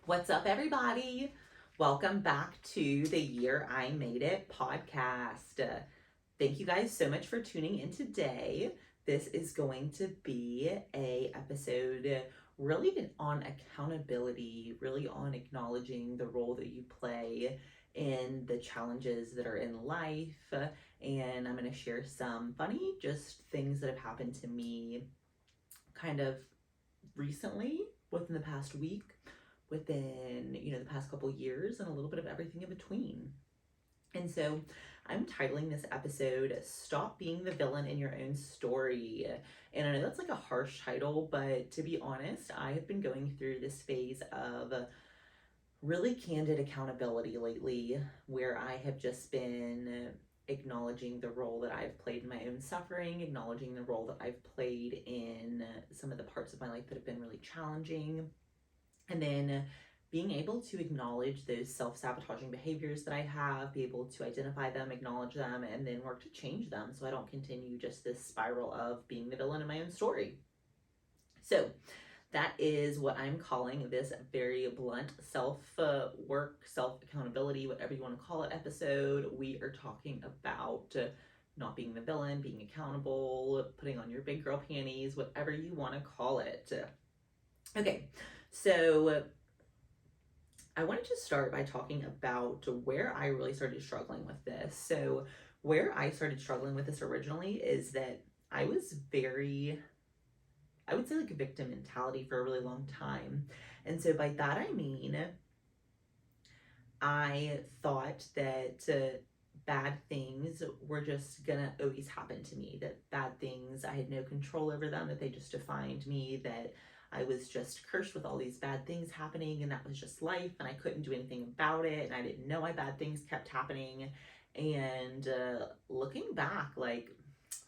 What's up, everybody? Welcome back to the Year I Made It podcast. Thank you guys so much for tuning in today. This is going to be a episode really on accountability, really on acknowledging the role that you play in the challenges that are in life. And I'm going to share some funny just things that have happened to me kind of recently within the past week, within the past couple years, and a little bit of everything in between. And so I'm titling this episode Stop Being the Villain in Your Own Story. And I know that's like a harsh title, but to be honest, I have been going through this phase of really candid accountability lately, where I have just been acknowledging the role that I've played in my own suffering, acknowledging the role that I've played in some of the parts of my life that have been really challenging, and then being able to acknowledge those self-sabotaging behaviors that I have, be able to identify them, acknowledge them, and then work to change them so I don't continue just this spiral of being the villain in my own story. So that is what I'm calling this very blunt self-work, self-accountability, whatever you want to call it, episode. We are talking about not being the villain, being accountable, putting on your big girl panties, whatever you want to call it. Okay, so I wanted to start by talking about where I really started struggling with this. So, where I started struggling with this originally is that I was very, I would say, like a victim mentality for a really long time. And so, by that, I mean, I thought that bad things were just gonna always happen to me, that bad things, I had no control over them, that they just defined me, that I was just cursed with all these bad things happening, and that was just life, and I couldn't do anything about it, and I didn't know why bad things kept happening. And looking back, like,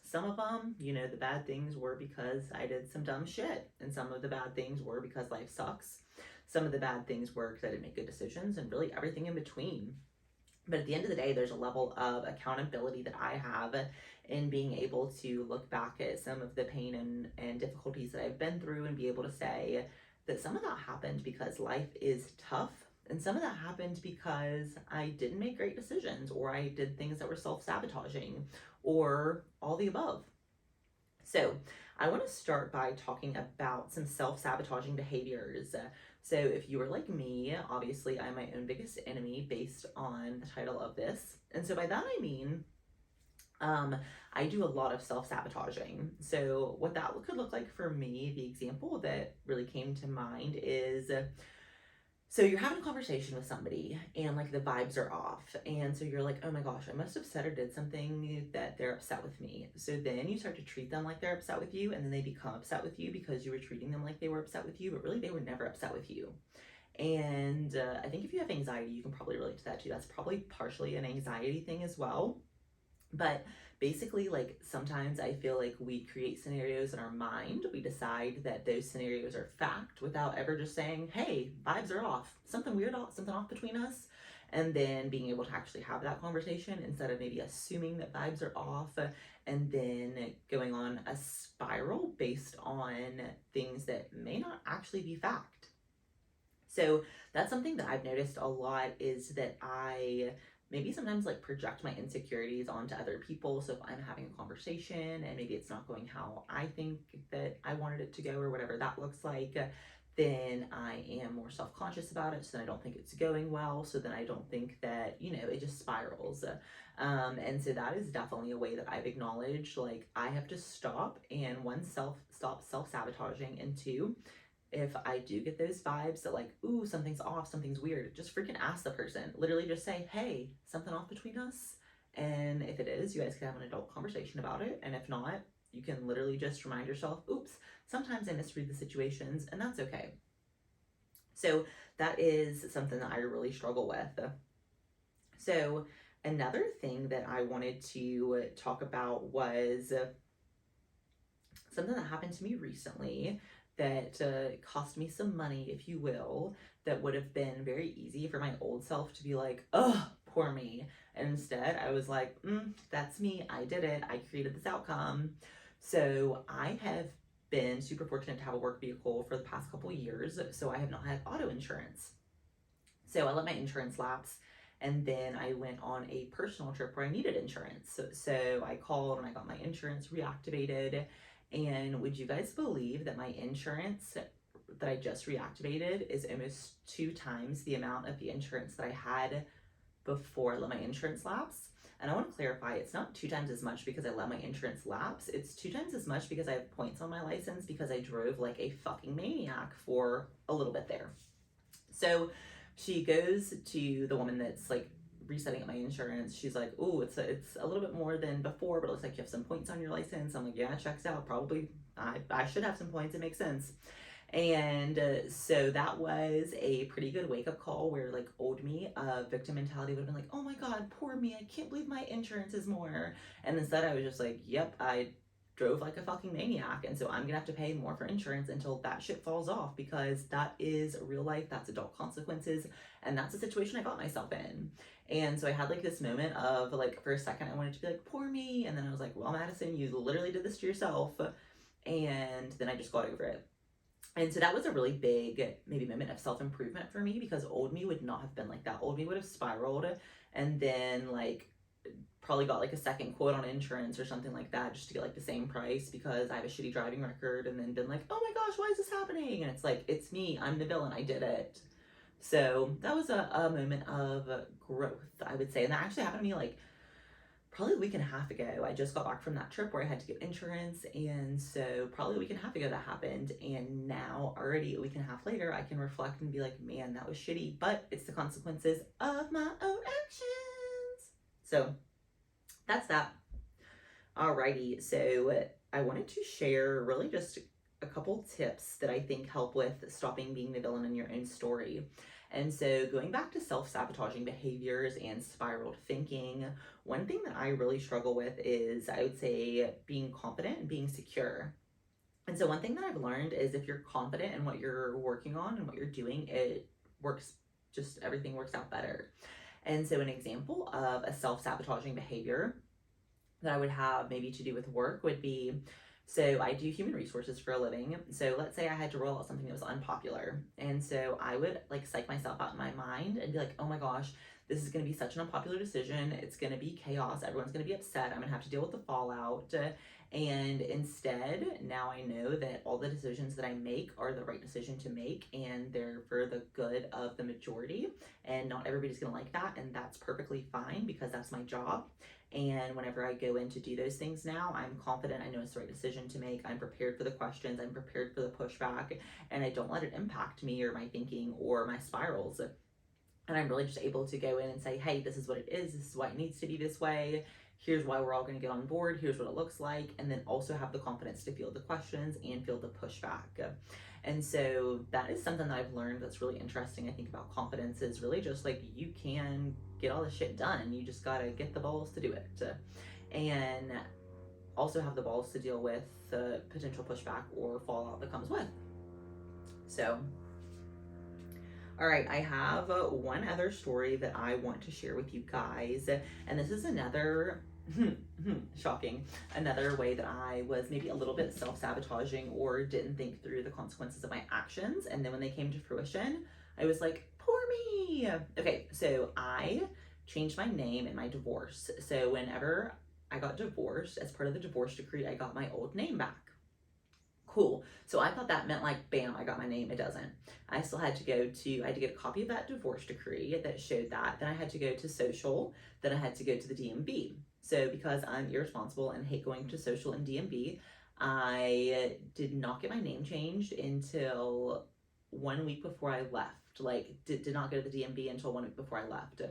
some of them, the bad things were because I did some dumb shit, and some of the bad things were because life sucks. Some of the bad things were because I didn't make good decisions, and really everything in between. But at the end of the day, there's a level of accountability that I have in being able to look back at some of the pain and difficulties that I've been through and be able to say that some of that happened because life is tough. And some of that happened because I didn't make great decisions, or I did things that were self-sabotaging, or all the above. So I want to start by talking about some self-sabotaging behaviors. So if you were like me, obviously I'm my own biggest enemy based on the title of this. And so by that I mean, I do a lot of self-sabotaging. So what that could look like for me, the example that really came to mind is, so you're having a conversation with somebody and like the vibes are off. And so you're like, oh my gosh, I must have said or did something that they're upset with me. So then you start to treat them like they're upset with you, and then they become upset with you because you were treating them like they were upset with you, but really they were never upset with you. And I think if you have anxiety, you can probably relate to that too. That's probably partially an anxiety thing as well. But basically, like, sometimes I feel like we create scenarios in our mind. We decide that those scenarios are fact without ever just saying, hey, vibes are off, something weird off, something off between us. And then being able to actually have that conversation instead of maybe assuming that vibes are off and then going on a spiral based on things that may not actually be fact. So that's something that I've noticed a lot, is that I maybe sometimes like project my insecurities onto other people. So if I'm having a conversation and maybe it's not going how I think that I wanted it to go, or whatever that looks like, then I am more self-conscious about it. So then I don't think it's going well. So then I don't think that, it just spirals. And so that is definitely a way that I've acknowledged, like, I have to stop, and one, stop self-sabotaging, and two, if I do get those vibes that, like, ooh, something's off, something's weird, just freaking ask the person. Literally just say, hey, something off between us? And if it is, you guys can have an adult conversation about it. And if not, you can literally just remind yourself, oops, sometimes I misread the situations, and that's okay. So that is something that I really struggle with. So another thing that I wanted to talk about was something that happened to me recently that cost me some money, if you will, that would have been very easy for my old self to be like, oh, poor me. And instead, I was like, that's me. I did it. I created this outcome. So I have been super fortunate to have a work vehicle for the past couple years. So I have not had auto insurance. So I let my insurance lapse. And then I went on a personal trip where I needed insurance. So I called and I got my insurance reactivated. And would you guys believe that my insurance that I just reactivated is almost 2 times the amount of the insurance that I had before I let my insurance lapse? And I want to clarify, it's not 2 times as much because I let my insurance lapse. It's 2 times as much because I have points on my license because I drove like a fucking maniac for a little bit there. So she goes to the woman that's like resetting up my insurance. She's like, "Oh, it's a little bit more than before, but it looks like you have some points on your license." I'm like, "Yeah, it checks out. Probably I should have some points. It makes sense." And so that was a pretty good wake up call where, like, old me, victim mentality would have been like, "Oh my God, poor me. I can't believe my insurance is more." And instead, I was just like, "Yep, I drove like a fucking maniac. And so I'm gonna have to pay more for insurance until that shit falls off because that is real life. That's adult consequences. And that's a situation I got myself in." And so I had like this moment of like, for a second, I wanted to be like, "Poor me." And then I was like, "Well, Madison, you literally did this to yourself." And then I just got over it. And so that was a really big, maybe moment of self improvement for me because old me would not have been like that. Old me would have spiraled and then, like, probably got like a second quote on insurance or something like that just to get like the same price because I have a shitty driving record, and then been like, "Oh my gosh, why is this happening?" And it's like, it's me. I'm the villain. I did it. So that was a moment of growth, I would say. And that actually happened to me like probably a week and a half ago. I just got back from that trip where I had to get insurance. And so probably a week and a half ago that happened. And now, already a week and a half later, I can reflect and be like, man, that was shitty, but it's the consequences of my own actions. So that's that. Alrighty. So I wanted to share really just a couple tips that I think help with stopping being the villain in your own story. And so, going back to self sabotaging behaviors and spiraled thinking, one thing that I really struggle with is, I would say, being confident and being secure. And so, one thing that I've learned is if you're confident in what you're working on and what you're doing, it works, just everything works out better. And so, an example of a self sabotaging behavior that I would have maybe to do with work would be, so I do human resources for a living. So let's say I had to roll out something that was unpopular. And so I would like psych myself out in my mind and be like, "Oh my gosh, this is going to be such an unpopular decision. It's going to be chaos. Everyone's going to be upset. I'm going to have to deal with the fallout." And instead, now I know that all the decisions that I make are the right decision to make and they're for the good of the majority. And not everybody's going to like that. And that's perfectly fine because that's my job. And whenever I go in to do those things now, I'm confident I know it's the right decision to make. I'm prepared for the questions, I'm prepared for the pushback, and I don't let it impact me or my thinking or my spirals. And I'm really just able to go in and say, "Hey, this is what it is. This is why it needs to be this way. Here's why we're all going to get on board. Here's what it looks like." And then also have the confidence to field the questions and field the pushback. And so that is something that I've learned that's really interesting. I think about confidence is really just like you can get all this shit done. You just got to get the balls to do it. And also have the balls to deal with the potential pushback or fallout that comes with. So all right, I have one other story that I want to share with you guys. And this is another, shocking, another way that I was maybe a little bit self sabotaging or didn't think through the consequences of my actions. And then when they came to fruition, I was like, "Poor me." Okay, so I changed my name in my divorce. So whenever I got divorced, as part of the divorce decree, I got my old name back. Cool. So I thought that meant like, bam, I got my name. It doesn't. I still had to I had to get a copy of that divorce decree that showed that. Then I had to go to social. Then I had to go to the DMV. So because I'm irresponsible and hate going to social and DMV, I did not get my name changed until 1 week before I left. Like, did not go to the DMV until 1 week before I left.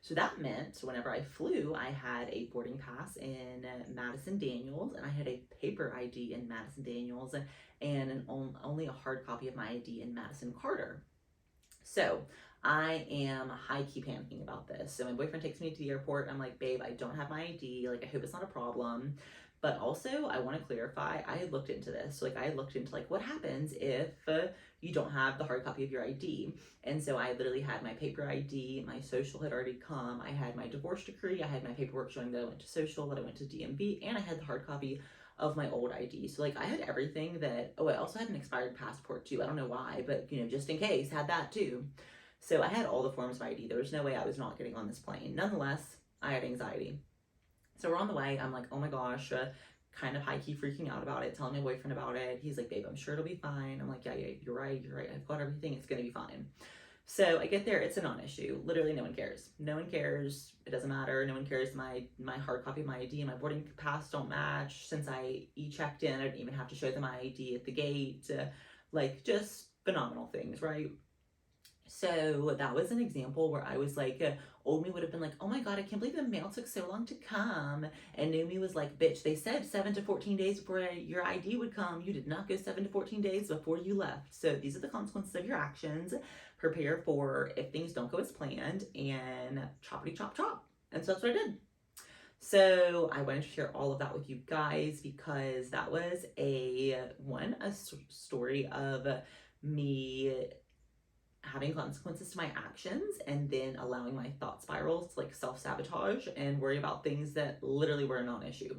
So that meant whenever I flew, I had a boarding pass in Madison Daniels, and I had a paper ID in Madison Daniels, and only a hard copy of my ID in Madison Carter. So I am high key panicking about this. So my boyfriend takes me to the airport. I'm like, "Babe, I don't have my ID. Like, I hope it's not a problem." But also, I want to clarify, I had looked into this. So, like, I had looked into, like, what happens if you don't have the hard copy of your ID. And so I literally had my paper ID, my social had already come, I had my divorce decree, I had my paperwork showing that I went to social, that I went to DMV, and I had the hard copy of my old ID. So, like, I had everything that, oh, I also had an expired passport too. I don't know why, but, just in case, had that too. So I had all the forms of ID. There was no way I was not getting on this plane. Nonetheless, I had anxiety. So we're on the way. I'm like, oh my gosh, kind of high key freaking out about it, telling my boyfriend about it. He's like, babe, I'm sure it'll be fine. I'm like, yeah, yeah, you're right, you're right. I've got everything. It's going to be fine. So I get there, it's a non-issue. Literally no one cares. No one cares. It doesn't matter. No one cares. My hard copy of my ID and my boarding pass don't match. Since I e-checked in, I didn't even have to show them my ID at the gate. Like just phenomenal things, right? So that was an example where I was like, old me would have been like, oh my God, I can't believe the mail took so long to come. And new me was like, bitch, they said 7 to 14 days before your ID would come. You did not go 7 to 14 days before you left. So these are the consequences of your actions. Prepare for if things don't go as planned, and choppity chop chop. And so that's what I did. So I wanted to share all of that with you guys because that was a story of me having consequences to my actions and then allowing my thought spirals to like self-sabotage and worry about things that literally were a non-issue.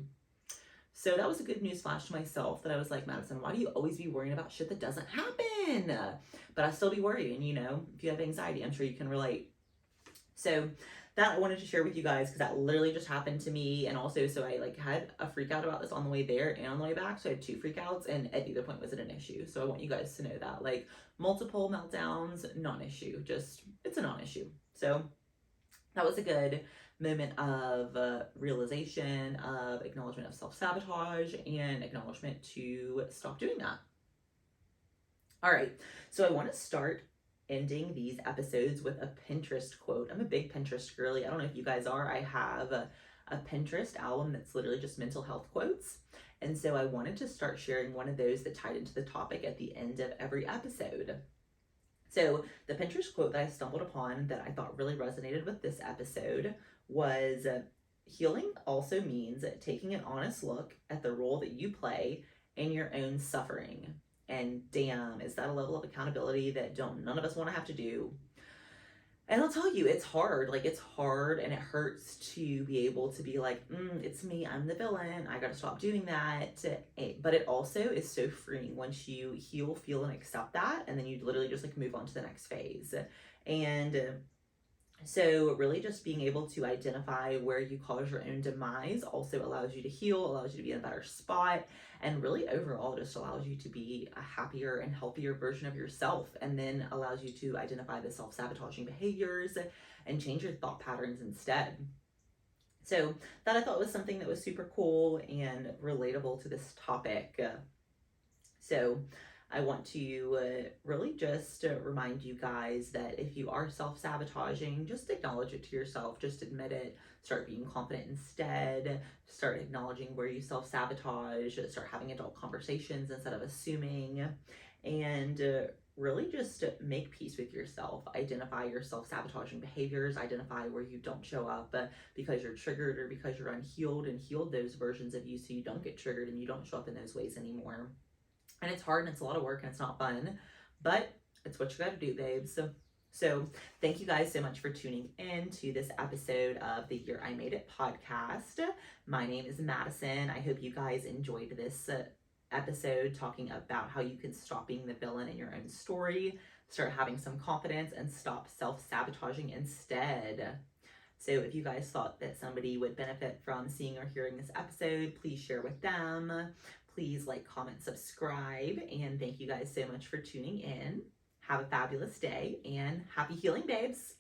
So that was a good news flash to myself that I was like, Madison, why do you always be worrying about shit that doesn't happen? But I still be worrying, you know, if you have anxiety, I'm sure you can relate. So that I wanted to share with you guys because that literally just happened to me. And also, so I like had a freak out about this on the way there and on the way back. So I had 2 freakouts, and at neither point was it an issue. So I want you guys to know that like multiple meltdowns, non-issue, just it's a non-issue. So that was a good moment of realization, of acknowledgement of self-sabotage, and acknowledgement to stop doing that. All right, so I want to start ending these episodes with a Pinterest quote. I'm a big Pinterest girly. I don't know if you guys are. I have a Pinterest album that's literally just mental health quotes. And so I wanted to start sharing one of those that tied into the topic at the end of every episode. So the Pinterest quote that I stumbled upon that I thought really resonated with this episode was healing also means taking an honest look at the role that you play in your own suffering. And damn, is that a level of accountability that none of us want to have to do? And I'll tell you, it's hard. Like, it's hard and it hurts to be able to be like, it's me, I'm the villain. I got to stop doing that. But it also is so freeing once you heal, feel, and accept that. And then you literally just like move on to the next phase. And so really just being able to identify where you cause your own demise also allows you to heal, allows you to be in a better spot, and really overall just allows you to be a happier and healthier version of yourself, and then allows you to identify the self-sabotaging behaviors and change your thought patterns instead. So that I thought was something that was super cool and relatable to this topic. So I want to really just remind you guys that if you are self-sabotaging, just acknowledge it to yourself, just admit it, start being confident instead, start acknowledging where you self-sabotage, start having adult conversations instead of assuming, and really just make peace with yourself. Identify your self-sabotaging behaviors, identify where you don't show up because you're triggered or because you're unhealed, and heal those versions of you so you don't get triggered and you don't show up in those ways anymore. And it's hard and it's a lot of work and it's not fun, but it's what you got to do, babes. So thank you guys so much for tuning in to this episode of the Year I Made It podcast. My name is Madison. I hope you guys enjoyed this episode talking about how you can stop being the villain in your own story, start having some confidence, and stop self-sabotaging instead. So if you guys thought that somebody would benefit from seeing or hearing this episode, please share with them. Please like, comment, subscribe, and thank you guys so much for tuning in. Have a fabulous day and happy healing, babes.